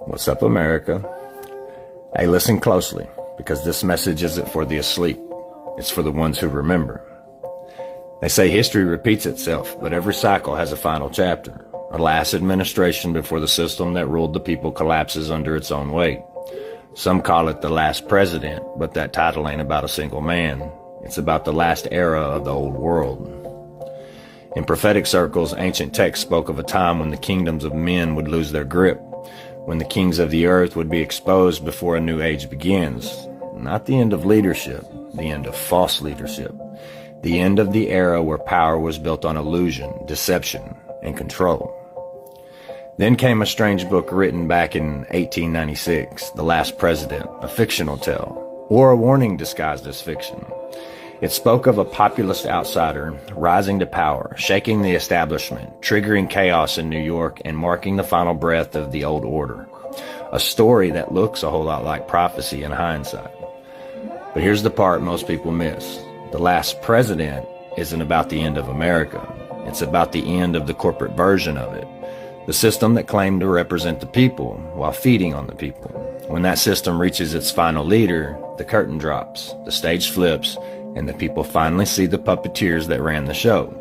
What's up, America? Hey, listen closely, because this message isn't for the asleep. It's for the ones who remember. They say history repeats itself, but every cycle has a final chapter. A last administration before the system that ruled the people collapses under its own weight. Some call it the last president, but that title ain't about a single man. It's about the last era of the old world. In prophetic circles, ancient texts spoke of a time when the kingdoms of men would lose their grip, when the kings of the earth would be exposed before a new age begins. Not the end of leadership, the end of false leadership. The end of the era where power was built on illusion, deception, and control. Then came a strange book written back in 1896, The Last President, a fictional tale, or a warning disguised as fiction. It spoke of a populist outsider rising to power, shaking the establishment, triggering chaos in New York, and marking the final breath of the old order. A story that looks a whole lot like prophecy in hindsight. But here's the part most people miss. The Last President isn't about the end of America. It's about the end of the corporate version of it. The system that claimed to represent the people while feeding on the people. When that system reaches its final leader, the curtain drops, the stage flips, and the people finally see the puppeteers that ran the show.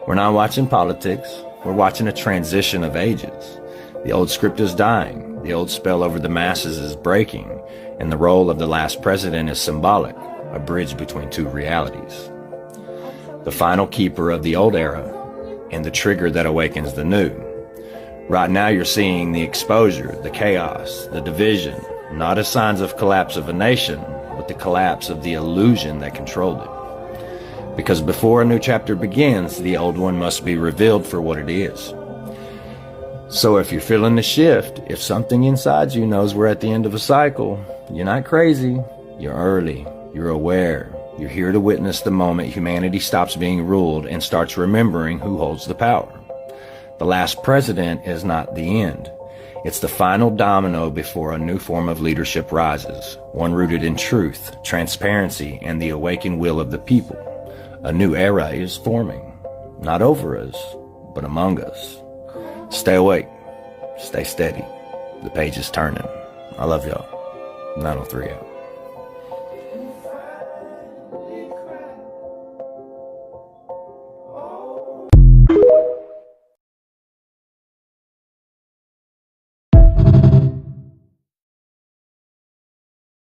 We're not watching politics, we're watching a transition of ages. The old script is dying, the old spell over the masses is breaking, and the role of the last president is symbolic, a bridge between two realities. The final keeper of the old era, and the trigger that awakens the new. Right now you're seeing the exposure, the chaos, the division, not as signs of collapse of a nation, but the collapse of the illusion that controlled it. Because before a new chapter begins, the old one must be revealed for what it is. So if you're feeling the shift, if something inside you knows we're at the end of a cycle, you're not crazy, you're early, you're aware, you're here to witness the moment humanity stops being ruled and starts remembering who holds the power. The last president is not the end. It's the final domino before a new form of leadership rises, one rooted in truth, transparency, and the awakened will of the people. A new era is forming, not over us, but among us. Stay awake, stay steady. The page is turning. I love y'all. 903 out.